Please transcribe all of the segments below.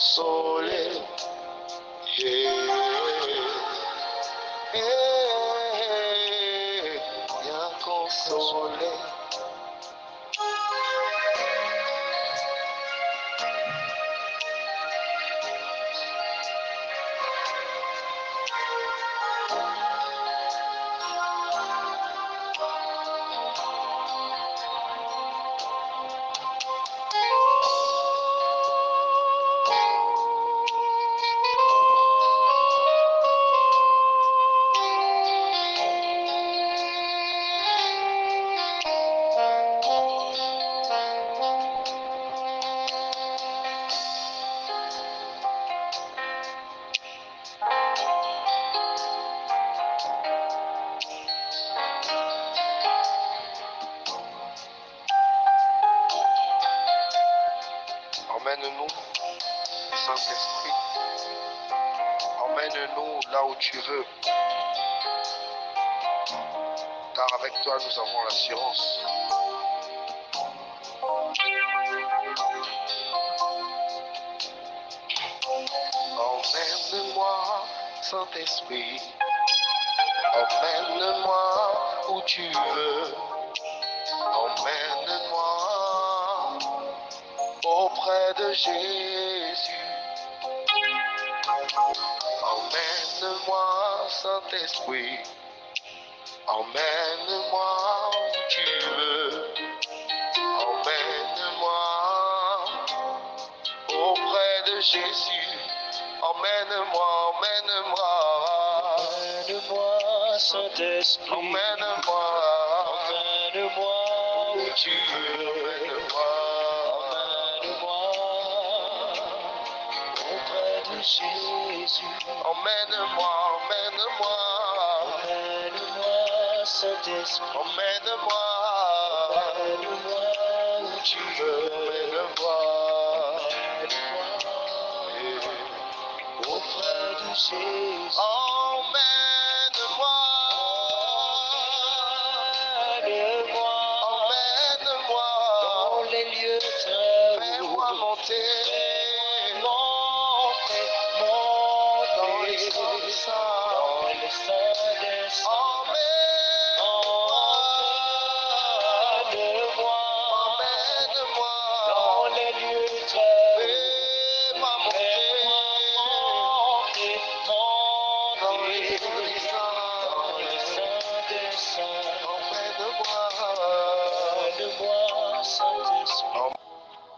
consoler. Viens consoler. Emmène-nous, Saint-Esprit. Emmène-nous là où tu veux. Car avec toi, nous avons l'assurance. Emmène-moi, Saint-Esprit. Emmène-moi où tu veux. Emmène-moi auprès de Jésus. Emmène-moi, Saint-Esprit. Emmène-moi où tu veux. Emmène-moi auprès de Jésus. Emmène-moi, emmène-moi. Emmène-moi, Saint-Esprit. Emmène-moi. Emmène-moi où tu veux. Emmène-moi. Emmène-moi auprès de Jésus. Emmène-moi, emmène-moi. Emmène-moi, Saint-Esprit. Emmène-moi. Emmène-moi où tu veux. Emmène-moi. Emmène-moi auprès de Jésus. Emmène-moi. Emmène-moi Emmène-moi. dans les lieux très hauts. Fais-moi monter. Monter Dans les sangs des saints. dans le sein des saints. Emmène-moi. Emmène-moi Emmène-moi. dans les lieux très hauts. Fais-moi monter. Dans les sangs des saints. Dans le sein des saints. Emmène-moi. Emmène-moi, Saint-Esprit.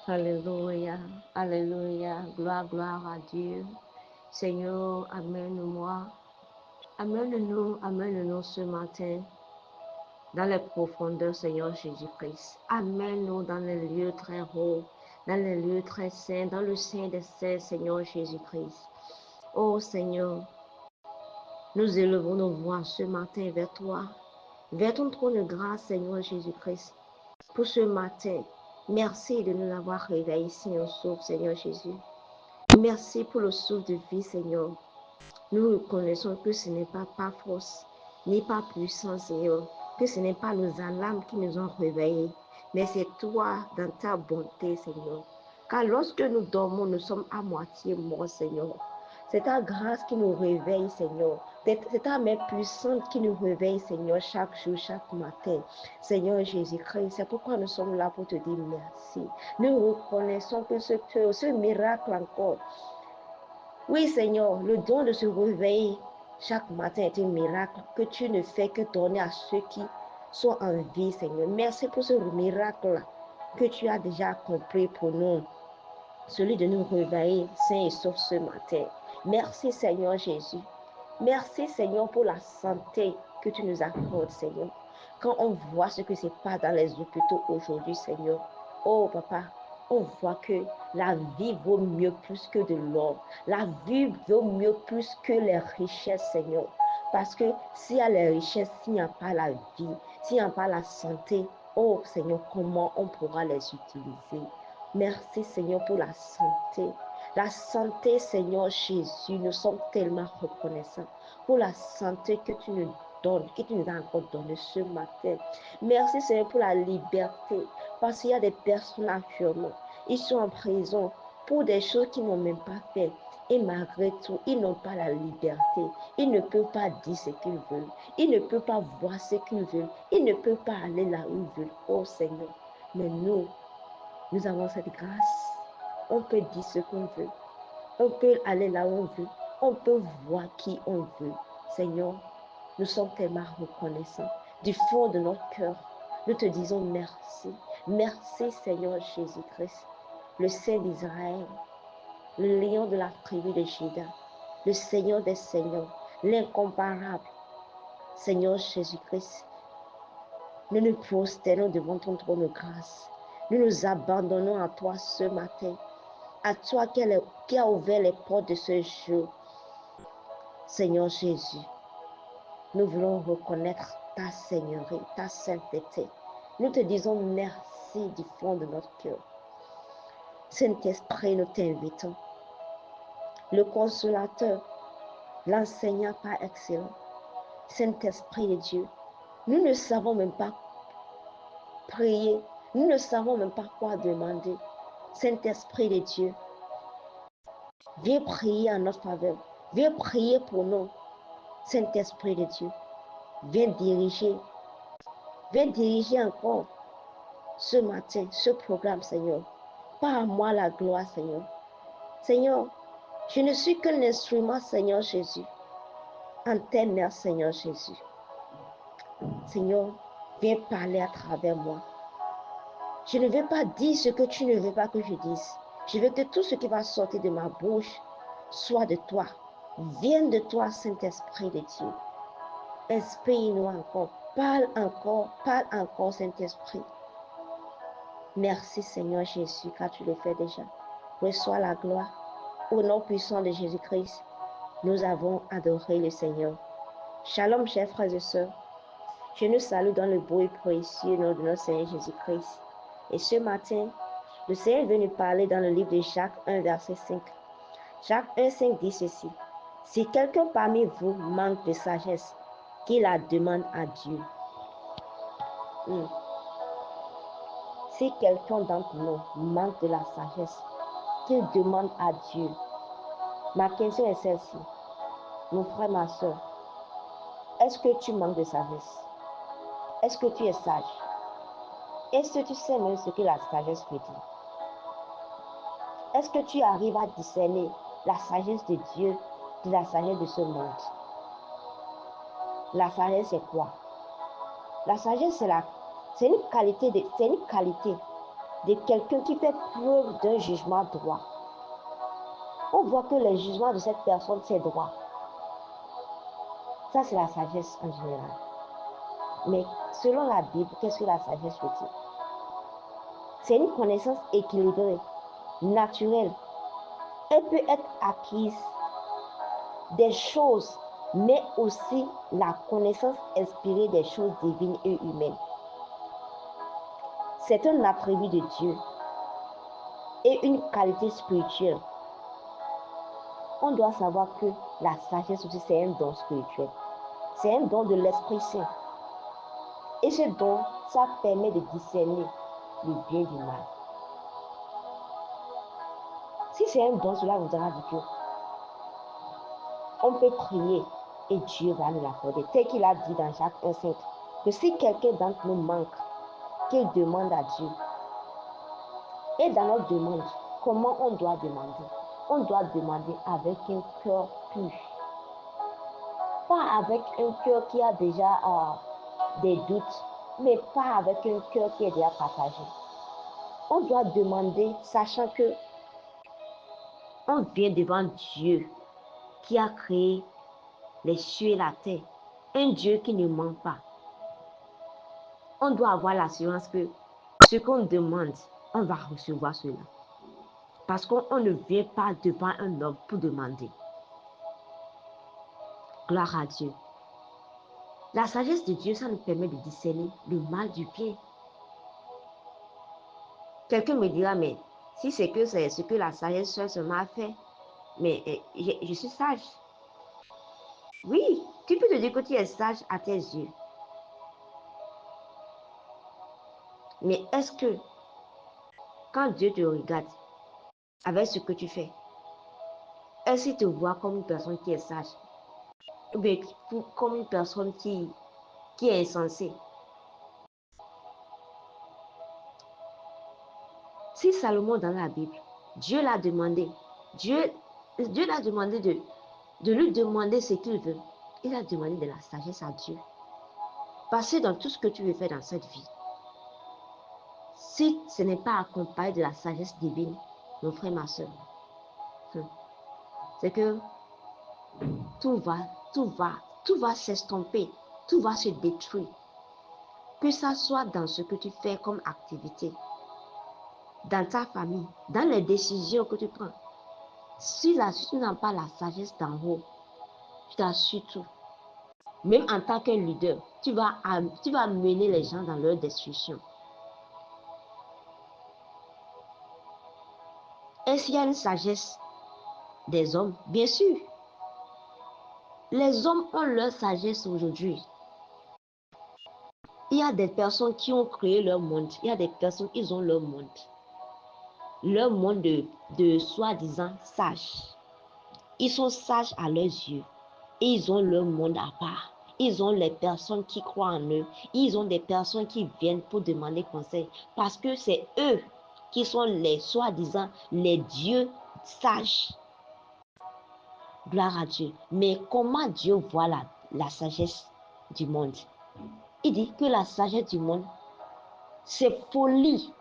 Alléluia, alléluia, gloire à Dieu. Seigneur, amène-moi, amène-nous ce matin dans les profondeurs, Seigneur Jésus-Christ. Amène-nous dans les lieux très hauts, dans les lieux très saints, dans le sein des saints, Seigneur Jésus-Christ. Oh Seigneur, nous élevons nos voix ce matin vers toi, vers ton trône de grâce, Seigneur Jésus-Christ, pour ce matin. Merci de nous avoir réveillés, Seigneur, sauf, Seigneur Jésus. Merci pour le souffle de vie, Seigneur. Nous reconnaissons que ce n'est pas par force, ni par puissance, Seigneur, que ce n'est pas nos alarmes qui nous ont réveillés, mais c'est toi dans ta bonté, Seigneur. Car lorsque nous dormons, nous sommes à moitié morts, Seigneur. C'est ta grâce qui nous réveille, Seigneur. C'est ta main puissante qui nous réveille, Seigneur, chaque jour, chaque matin. Seigneur Jésus-Christ, c'est pourquoi nous sommes là pour te dire merci. Nous reconnaissons que ce miracle encore, oui, Seigneur, le don de se réveiller chaque matin est un miracle que tu ne fais que donner à ceux qui sont en vie, Seigneur. Merci pour ce miracle que tu as déjà accompli pour nous, celui de nous réveiller sains et saufs ce matin. Merci, Seigneur Jésus. Merci, Seigneur, pour la santé que tu nous accordes, Seigneur. Quand on voit ce que c'est pas dans les hôpitaux aujourd'hui, Seigneur, oh Papa, on voit que la vie vaut mieux plus que de l'or. La vie vaut mieux plus que les richesses, Seigneur. Parce que s'il y a les richesses, s'il n'y a pas la vie, s'il n'y a pas la santé, oh Seigneur, comment on pourra les utiliser? Merci, Seigneur, pour la santé. La santé, Seigneur Jésus, nous sommes tellement reconnaissants pour la santé que tu nous donnes, que tu nous as encore donné ce matin. Merci, Seigneur, pour la liberté. Parce qu'il y a des personnes actuellement, ils sont en prison pour des choses qu'ils n'ont même pas fait. Et malgré tout, ils n'ont pas la liberté. Ils ne peuvent pas dire ce qu'ils veulent. Ils ne peuvent pas voir ce qu'ils veulent. Ils ne peuvent pas aller là où ils veulent. Oh Seigneur, mais nous avons cette grâce. On peut dire ce qu'on veut. On peut aller là où on veut. On peut voir qui on veut. Seigneur, nous sommes tellement reconnaissants. Du fond de notre cœur, nous te disons merci. Merci Seigneur Jésus-Christ, le Saint d'Israël, le lion de la tribu de Juda, le Seigneur des Seigneurs, l'incomparable Seigneur Jésus-Christ. Nous nous prosternons devant ton trône de grâce. Nous nous abandonnons à toi ce matin, à toi qui a ouvert les portes de ce jour. Seigneur Jésus, nous voulons reconnaître ta Seigneurie, ta sainteté. Nous te disons merci du fond de notre cœur. Saint-Esprit, nous t'invitons. Le consolateur, l'enseignant par excellence, Saint-Esprit de Dieu, nous ne savons même pas prier, nous ne savons même pas quoi demander. Saint-Esprit de Dieu, viens prier en notre faveur, viens prier pour nous. Saint-Esprit de Dieu, viens diriger encore ce matin, ce programme, Seigneur. Pas à moi la gloire, Seigneur. Seigneur, je ne suis qu'un instrument, Seigneur Jésus. En tes mains, Seigneur Jésus. Seigneur, viens parler à travers moi. Je ne veux pas dire ce que tu ne veux pas que je dise. Je veux que tout ce qui va sortir de ma bouche soit de toi. Vienne de toi, Saint-Esprit de Dieu. Inspire-nous encore. Parle encore, Saint-Esprit. Merci, Seigneur Jésus, car tu le fais déjà. Reçois la gloire. Au nom puissant de Jésus-Christ, nous avons adoré le Seigneur. Shalom, chers frères et sœurs. Je nous salue dans le beau et précieux nom de notre Seigneur Jésus-Christ. Et ce matin, le Seigneur est venu parler dans le livre de Jacques 1, verset 5. Jacques 1, 5 dit ceci. Si quelqu'un parmi vous manque de sagesse, qu'il la demande à Dieu. Si quelqu'un d'entre nous manque de la sagesse, qu'il demande à Dieu. Ma question est celle-ci. Mon frère, ma soeur, est-ce que tu manques de sagesse? Est-ce que tu es sage? Est-ce que tu sais même ce que la sagesse veut dire? Est-ce que tu arrives à discerner la sagesse de Dieu de la sagesse de ce monde? La sagesse, c'est quoi? La sagesse, c'est une qualité de quelqu'un qui fait preuve d'un jugement droit. On voit que le jugement de cette personne, c'est droit. Ça, c'est la sagesse en général. Mais selon la Bible, qu'est-ce que la sagesse veut dire? C'est une connaissance équilibrée, naturelle. Elle peut être acquise des choses, mais aussi la connaissance inspirée des choses divines et humaines. C'est un attribut de Dieu et une qualité spirituelle. On doit savoir que la sagesse aussi, c'est un don spirituel. C'est un don de l'Esprit Saint. Et ce don, ça permet de discerner le bien du mal. Si c'est un don, cela voudra dire que on peut prier et Dieu va nous l'accorder. Tel qu'il a dit dans Jacques 1,5, que si quelqu'un d'entre nous manque, qu'il demande à Dieu. Et dans notre demande, comment on doit demander? On doit demander avec un cœur pur. Pas avec un cœur qui a déjà des doutes, mais pas avec un cœur qui est déjà partagé. On doit demander, sachant que on vient devant Dieu qui a créé les cieux et la terre. Un Dieu qui ne ment pas. On doit avoir l'assurance que ce qu'on demande, on va recevoir cela. Parce qu'on ne vient pas devant un homme pour demander. Gloire à Dieu. La sagesse de Dieu, ça nous permet de discerner le mal du bien. Quelqu'un me dira, mais si c'est ce que la sagesse seulement a fait, mais je suis sage. Oui, tu peux te dire que tu es sage à tes yeux. Mais est-ce que quand Dieu te regarde, avec ce que tu fais? Est-ce qu'il te voit comme une personne qui est sage? Ou bien comme une personne qui est insensée? Si Salomon dans la Bible, Dieu l'a demandé, Dieu l'a demandé de lui demander ce qu'il veut. Il a demandé de la sagesse à Dieu. Parce que dans tout ce que tu veux faire dans cette vie, si ce n'est pas accompagné de la sagesse divine, mon frère, ma soeur, c'est que tout va s'estomper, tout va se détruire. Que ça soit dans ce que tu fais comme activité, dans ta famille, dans les décisions que tu prends. Si tu n'as pas la sagesse d'en haut, je t'assure tout. Même en tant que leader, tu vas mener les gens dans leur destruction. Est-ce qu'il y a une sagesse des hommes? Bien sûr. Les hommes ont leur sagesse aujourd'hui. Il y a des personnes qui ont créé leur monde. Il y a des personnes qui ont leur monde. Leur monde de soi-disant sages. Ils sont sages à leurs yeux. Et ils ont leur monde à part. Ils ont les personnes qui croient en eux. Ils ont des personnes qui viennent pour demander conseil. Parce que c'est eux qui sont les soi-disant les dieux sages. Gloire à Dieu. Mais comment Dieu voit la sagesse du monde? Il dit que la sagesse du monde, c'est folie.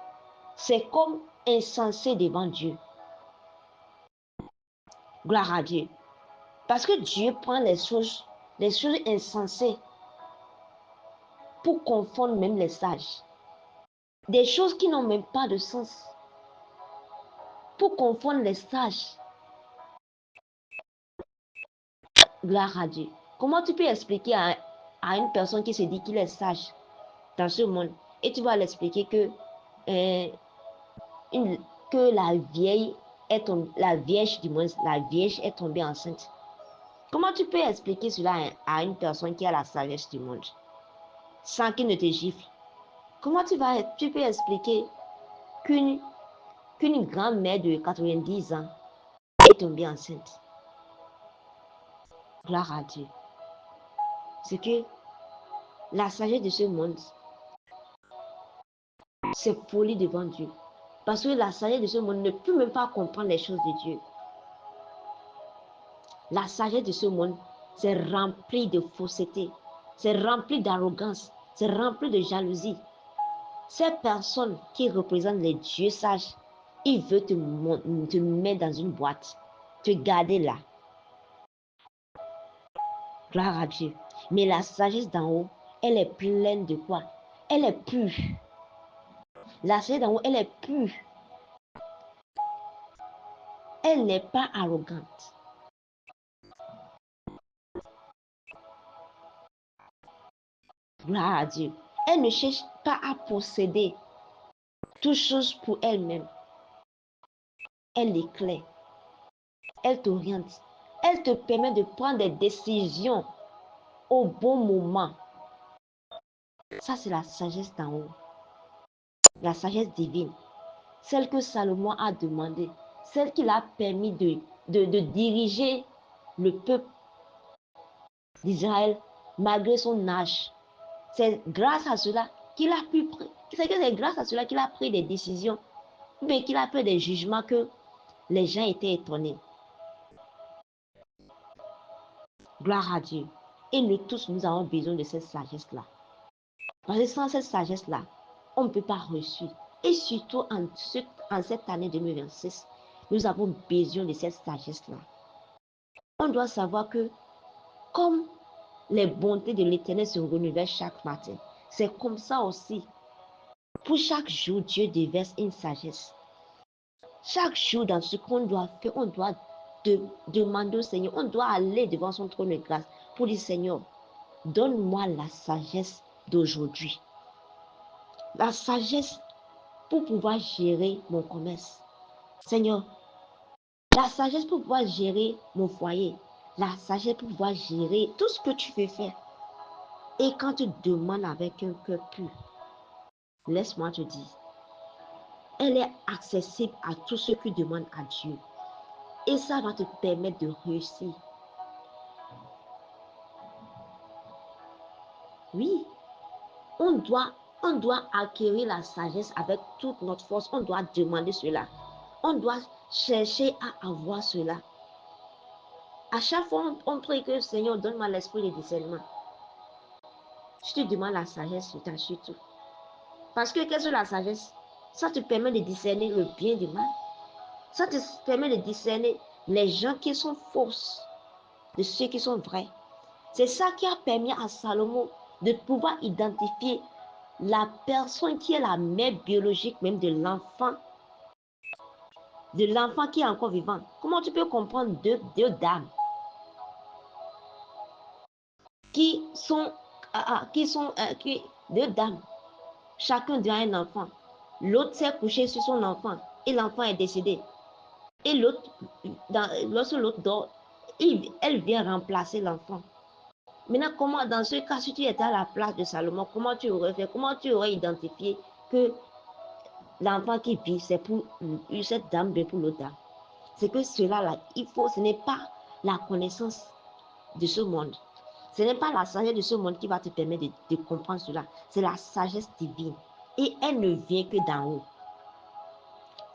C'est comme insensé devant Dieu. Gloire à Dieu. Parce que Dieu prend les choses insensées pour confondre même les sages. Des choses qui n'ont même pas de sens. Pour confondre les sages. Gloire à Dieu. Comment tu peux expliquer à une personne qui se dit qu'il est sage dans ce monde et tu vas l'expliquer que la vieille la vierge du monde, la vierge est tombée enceinte. Comment tu peux expliquer cela à une personne qui a la sagesse du monde sans qu'il ne te gifle? Comment tu peux expliquer qu'une grand-mère de 90 ans est tombée enceinte? Gloire à Dieu. C'est que la sagesse de ce monde, c'est folie devant Dieu. Parce que la sagesse de ce monde ne peut même pas comprendre les choses de Dieu. La sagesse de ce monde, c'est rempli de fausseté, c'est rempli d'arrogance, c'est rempli de jalousie. Ces personnes qui représentent les dieux sages, ils veulent te mettre dans une boîte, te garder là. Gloire à Dieu. Mais la sagesse d'en haut, elle est pleine de quoi? Elle est pure. La sagesse d'en haut, elle est pure. Elle n'est pas arrogante. Gloire à Dieu. Elle ne cherche pas à posséder toute chose pour elle-même. Elle éclaire. Elle t'oriente. Elle te permet de prendre des décisions au bon moment. Ça, c'est la sagesse d'en haut. La sagesse divine. Celle que Salomon a demandé. Celle qui l'a permis de diriger le peuple d'Israël malgré son âge. C'est grâce à cela qu'il a pu c'est grâce à cela qu'il a pris des décisions, mais qu'il a pris des jugements que les gens étaient étonnés. Gloire à Dieu. Et nous tous, nous avons besoin de cette sagesse-là. Parce que sans cette sagesse-là, on ne peut pas réussir. Et surtout en cette année 2026, nous avons besoin de cette sagesse-là. On doit savoir que comme les bontés de l'Éternel se renouvellent chaque matin, c'est comme ça aussi. Pour chaque jour, Dieu déverse une sagesse. Chaque jour, dans ce qu'on doit faire, on doit demander au Seigneur, on doit aller devant son trône de grâce pour dire, Seigneur, donne-moi la sagesse d'aujourd'hui. La sagesse pour pouvoir gérer mon commerce. Seigneur, la sagesse pour pouvoir gérer mon foyer. La sagesse pour pouvoir gérer tout ce que tu veux faire. Et quand tu demandes avec un cœur pur, laisse-moi te dire, elle est accessible à tous ceux qui demandent à Dieu. Et ça va te permettre de réussir. Oui, on doit acquérir la sagesse avec toute notre force. On doit demander cela. On doit chercher à avoir cela. À chaque fois, on prie que Seigneur, donne-moi l'esprit de discernement. Je te demande la sagesse, je t'assure tout. Parce que qu'est-ce que la sagesse? Ça te permet de discerner le bien du mal. Ça te permet de discerner les gens qui sont fausses de ceux qui sont vrais. C'est ça qui a permis à Salomon de pouvoir identifier la personne qui est la mère biologique même de l'enfant qui est encore vivant. Comment tu peux comprendre deux dames deux dames, chacun a un enfant. L'autre s'est couché sur son enfant et l'enfant est décédé. Et l'autre, lorsque l'autre dort, elle vient remplacer l'enfant. Maintenant, comment, dans ce cas, si tu étais à la place de Salomon, comment tu aurais fait? Comment tu aurais identifié que l'enfant qui vit, c'est pour cette dame, mais pour l'autre dame? C'est que cela-là, ce n'est pas la connaissance de ce monde. Ce n'est pas la sagesse de ce monde qui va te permettre de comprendre cela. C'est la sagesse divine. Et elle ne vient que d'en haut.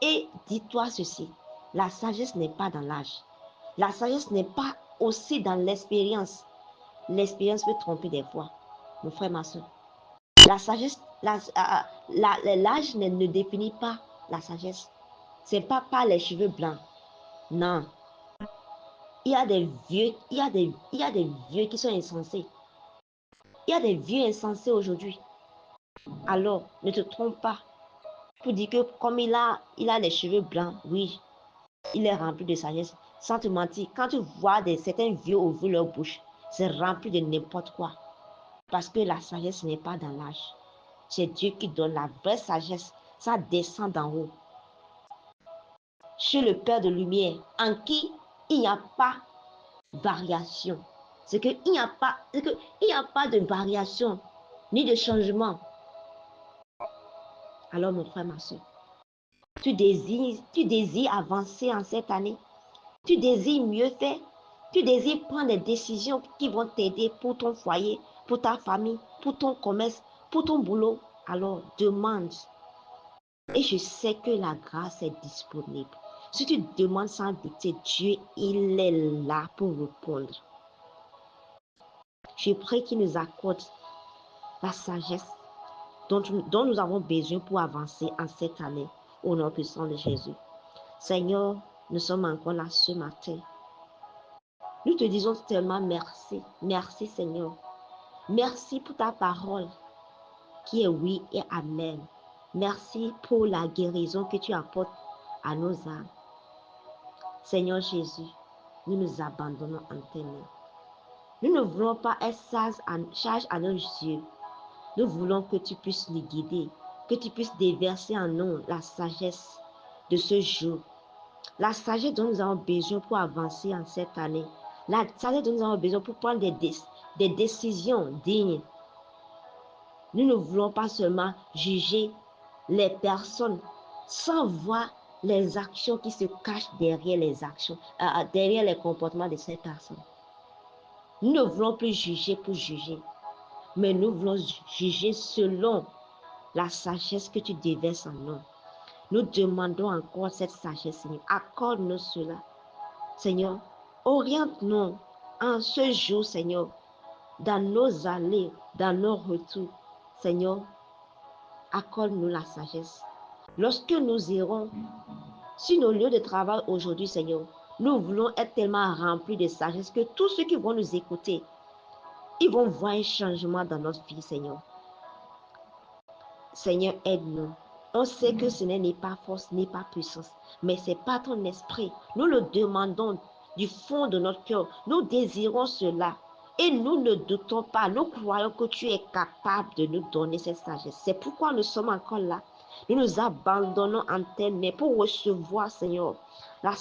Et dis-toi ceci, la sagesse n'est pas dans l'âge. La sagesse n'est pas aussi dans l'expérience. L'expérience peut tromper des fois, mon frère, ma soeur. La sagesse, l'âge ne définit pas la sagesse. C'est pas par les cheveux blancs. Non. Il y a des vieux qui sont insensés. Il y a des vieux insensés aujourd'hui. Alors, ne te trompe pas. Pour dire que comme il a les cheveux blancs, oui, il est rempli de sagesse. Sans te mentir, quand tu vois certains vieux ouvrir leur bouche, c'est rempli de n'importe quoi. Parce que la sagesse n'est pas dans l'âge. C'est Dieu qui donne la vraie sagesse. Ça descend d'en haut. Chez le Père de lumière, en qui il n'y a pas variation. C'est qu'il n'y a pas de variation, ni de changement. Alors, mon frère, ma soeur, tu désires avancer en cette année. Tu désires mieux faire. Tu désires prendre des décisions qui vont t'aider pour ton foyer, pour ta famille, pour ton commerce, pour ton boulot. Alors, demande. Et je sais que la grâce est disponible. Si tu demandes sans douter, Dieu, il est là pour répondre. Je prie qu'il nous accorde la sagesse dont nous avons besoin pour avancer en cette année, au nom puissant de Jésus. Seigneur, nous sommes encore là ce matin. Nous te disons tellement merci. Merci, Seigneur. Merci pour ta parole qui est oui et amen. Merci pour la guérison que tu apportes à nos âmes. Seigneur Jésus, nous nous abandonnons en tes mains. Nous ne voulons pas être charge à nos yeux. Nous voulons que tu puisses nous guider, que tu puisses déverser en nous la sagesse de ce jour. La sagesse dont nous avons besoin pour avancer en cette année. La sagesse dont nous avons besoin pour prendre des décisions dignes. Nous ne voulons pas seulement juger les personnes sans voir les actions qui se cachent derrière les actions, derrière les comportements de ces personnes. Nous ne voulons plus juger pour juger, mais nous voulons juger selon la sagesse que tu déverses en nous. Nous demandons encore cette sagesse, Seigneur. Accorde-nous cela. Seigneur, oriente-nous en ce jour, Seigneur, dans nos allées, dans nos retours. Seigneur, accorde-nous la sagesse. Lorsque nous irons sur nos lieux de travail aujourd'hui, Seigneur, nous voulons être tellement remplis de sagesse que tous ceux qui vont nous écouter, ils vont voir un changement dans notre vie, Seigneur. Seigneur, aide-nous. On sait que ce n'est ni pas force, ni pas puissance, mais c'est par ton esprit. Nous le demandons du fond de notre cœur. Nous désirons cela. Et nous ne doutons pas. Nous croyons que tu es capable de nous donner cette sagesse. C'est pourquoi nous sommes encore là. Nous nous abandonnons en tes mains pour recevoir, Seigneur, la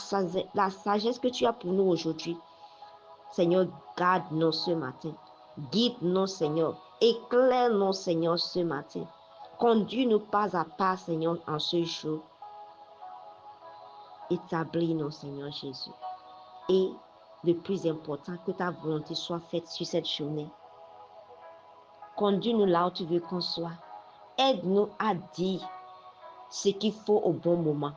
sagesse que tu as pour nous aujourd'hui. Seigneur, garde-nous ce matin. Guide-nous, Seigneur. Éclaire-nous, Seigneur, ce matin. Conduis-nous pas à pas, Seigneur, en ce jour. Établis-nous, Seigneur Jésus. Et le plus important, que ta volonté soit faite sur cette journée. Conduis-nous là où tu veux qu'on soit. Aide-nous à dire ce qu'il faut au bon moment.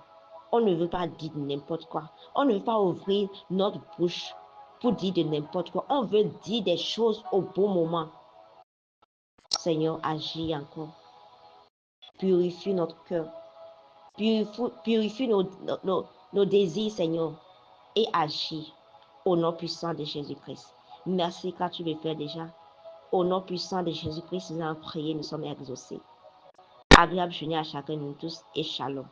On ne veut pas dire n'importe quoi. On ne veut pas ouvrir notre bouche pour dire de n'importe quoi. On veut dire des choses au bon moment. Seigneur, agis encore. Purifie notre cœur. Purifie nos désirs, Seigneur. Et agis au nom puissant de Jésus-Christ. Merci car tu le fais déjà. Au nom puissant de Jésus-Christ, nous avons prié, nous sommes exaucés. Agréable journée à chacun de nous tous et shalom.